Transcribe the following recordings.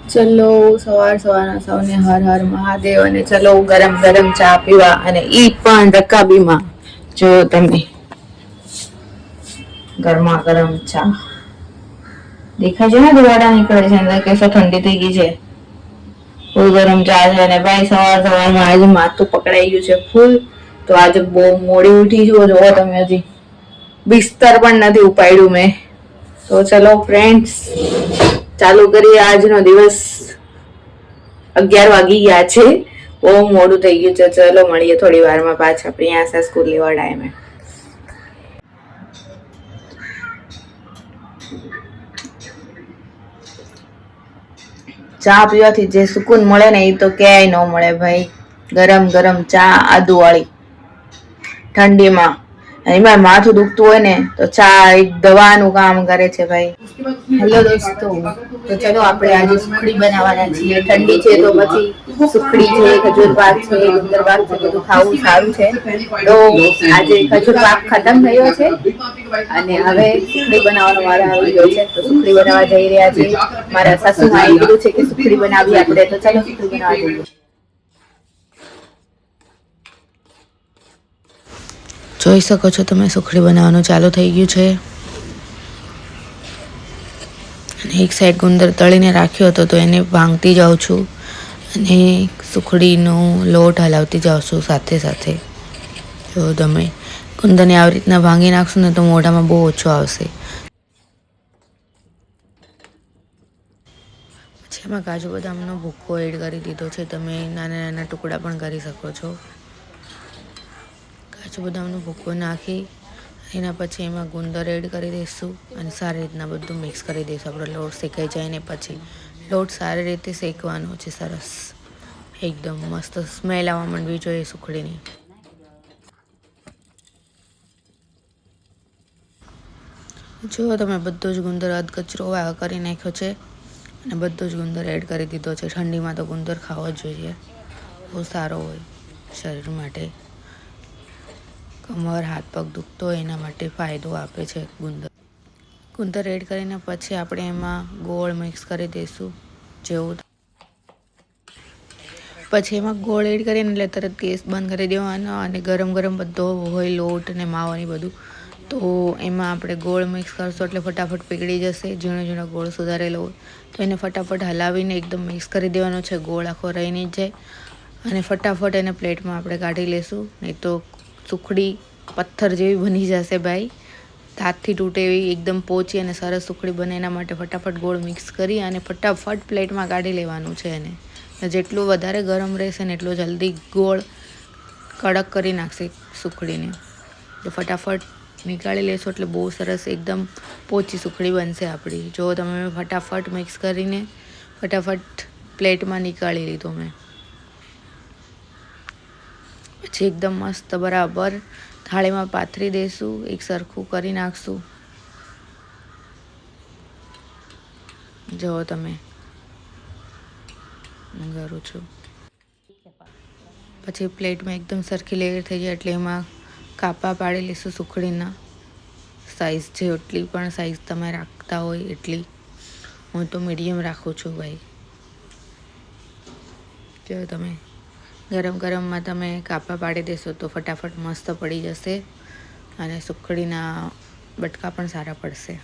ચલો સવાર સવારના સૌને હર હર મહાદેવ અને ચલો ગરમ ગરમ ચા પીવા અને ઈ પણ રકાબીમાં જો તમે ગરમા ગરમ ચા દેખાય છે ને દુવાડા નીકળે છે અંદર કેસો ઠંડી થઈ ગઈ છે ફૂલ ગરમ ચા છે અને ભાઈ સવાર સવારમાં આજે માથું પકડાઈ ગયું છે ફૂલ તો આજે બહુ મોડી ઉઠી છું જોવો તમે હજી બિસ્તર પણ નથી ઉપાડ્યું મેં તો ચલો ફ્રેન્ડ્સ ચાલુ કરીએ આજનો દિવસ 11 વાગી ગયા છે બહુ મોડું થઈ ગયું છે ચલો મળીએ થોડી વારમાં પાછા પ્રિયાંશા સ્કૂલ લેવા ટાઈમે ચા પીવાથી જે સુકૂન મળે ને એ તો ક્યાંય ન મળે ભાઈ ગરમ ગરમ ચા આદુ વાળી ઠંડીમાં એમાં માથું દુખતું હોય ને તો ચા એક દવાનું કામ કરે છે ભાઈ હેલો દોસ્તો તો ચલો આપણે આજે સુખડી બનાવવાના છીએ ઠંડી છે તો પછી સુખડી છે ખજૂર પાક છે ગુંદર પાક છે બધું ખાવું સારું છે તો આજે ખજૂર પાક ખતમ થયો છે અને હવે સુખડી બનાવવાનો વારો આવી ગયો છે તો સુખડી બનાવવા જઈ રહ્યા છે મારા સાસુમાએ કીધું છે કે સુખડી બનાવી આપણે તો ચલો સુખડી બનાવવા જઈએ જોઈ શકો છો તમે સુખડી બનાવવાનું ચાલુ થઈ ગયું છે અને એક સાઈડ ગુંદર તળીને રાખ્યો હતો તો એને ભાંગતી જાઉં છું અને સુખડીનો લોટ હલાવતી જાઉં છું સાથે સાથે જો તમે ગુંદરને આવી રીતના ભાંગી નાખશો ને તો મોઢામાં બહુ ઓછો આવશે પછી એમાં કાજુ બદામનો ભૂક્કો એડ કરી દીધો છે તમે નાના નાના ટુકડા પણ કરી શકો છો કાજુ બદામનો ભૂક્કો નાખી એના પછી એમાં ગુંદર એડ કરી દઈશું અને સારી રીતના બધું મિક્સ કરી દઈશું આપણો લોટ શેકાઈ જાય ને પછી લોટ સારી રીતે શેકવાનો છે સરસ એકદમ મસ્ત સ્મેલ આવવા માંડવી જોઈએ સુખડીની જો તમે બધો જ ગુંદર અધકચરો કરી નાખ્યો છે અને બધો જ ગુંદર એડ કરી દીધો છે ઠંડીમાં તો ગુંદર ખાવો જ જોઈએ બહુ સારો હોય શરીર માટે કમર હાથ પગ દુખતો હોય એના માટે ફાયદો આપે છે ગુંદર એડ કરીને પછી આપણે એમાં ગોળ મિક્સ કરી દઈશું જેવું પછી એમાં ગોળ એડ કરીને એટલે તરત ગેસ બંધ કરી દેવાનો અને ગરમ ગરમ બધો હોય લોટ અને માવો ને બધું તો એમાં આપણે ગોળ મિક્સ કરશું એટલે ફટાફટ પીગળી જશે ઝીણો ઝીણો ગોળ સુધારેલો હોય તો એને ફટાફટ હલાવીને એકદમ મિક્સ કરી દેવાનો છે ગોળ આખો રહી નહીં જાય અને ફટાફટ એને પ્લેટમાં આપણે કાઢી લેશું નહીં તો સુખડી પથ્થર જેવી બની જશે ભાઈ હાથથી તૂટે એવી એકદમ પોચી અને સરસ સુખડી બને એના માટે ફટાફટ ગોળ મિક્સ કરી અને ફટાફટ પ્લેટમાં કાઢી લેવાનું છે એને જેટલું વધારે ગરમ રહેશે ને એટલું જલ્દી ગોળ કડક કરી નાખશે સુખડીને તો ફટાફટ નીકાળી લેશો એટલે બહુ સરસ એકદમ પોચી સુખડી બનશે આપણી જો તમે ફટાફટ મિક્સ કરીને ફટાફટ પ્લેટમાં નીકાળી લીધો મેં પછી એકદમ મસ્ત બરાબર થાળીમાં પાથરી દઈશું એક સરખું કરી નાખશું જો તમે કરું છું પછી પ્લેટમાં એકદમ સરખી લેયર થઈ જાય એટલે એમાં કાપા પાડી લઈશું સુખડીના સાઈઝ છે એટલી પણ સાઈઝ તમે રાખતા હોય એટલી હું તો મીડિયમ રાખું છું ભાઈ જો તમે ગરમ ગરમમાં તમે કાપા પાડી દેશો તો ફટાફટ મસ્ત પડી જશે અને સુખડીના બટકા પણ સારા પડશે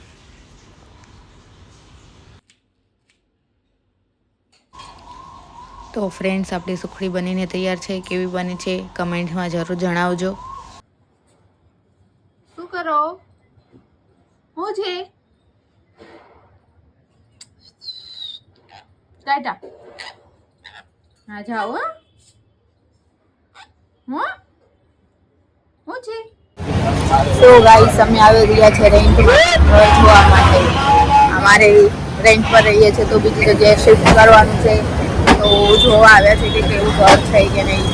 તો ફ્રેન્ડ્સ આપણી સુખડી બનીને તૈયાર છે કેવી બની છે કમેન્ટમાં જરૂર જણાવજો શું કરો હું છે ટાટા હા જાઓ હું છે તો ગાઈસ અમે આવી રહ્યા છે રેન્ટ પર જોવા માટે અમારે રેન્ટ પર રહીએ છીએ તો બીજી જગ્યાએ શિફ્ટ કરવાનું છે તો જોવા આવ્યા છે કે કેવું ઘર છે કે નહીં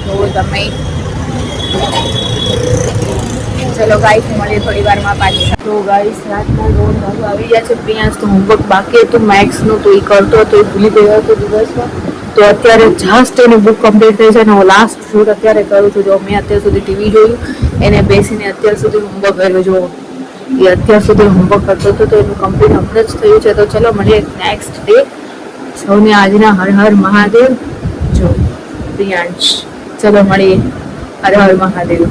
તો તમે ચલો ગાઈસ મળીએ થોડી વારમાં પાછી તો ગાઈસ રાતના 9 વાગે આવી ગયા છે પ્રિયાંશ તો હોમવર્ક બાકી હતું મેથ્સનું તો એ કરતો હતો એ ભૂલી ગયો હતો દિવસમાં તો અત્યારે જસ્ટ એની બુક કમ્પ્લીટ થઈ છે અને હું લાસ્ટ શૂટ અત્યારે કરું છું જો મેં અત્યાર સુધી ટીવી જોયું એને બેસીને અત્યાર સુધી હોમવર્ક કર્યો જો એ અત્યાર સુધી હોમવર્ક કરતો હતો તો એનું કમ્પ્લીટ હમણાં જ થયું છે. તો ચલો મળીએ નેક્સ્ટ ડે. સૌને આજના હર હર મહાદેવ. જો પ્રિયાંશ, ચલો મળીએ. હર હર મહાદેવ.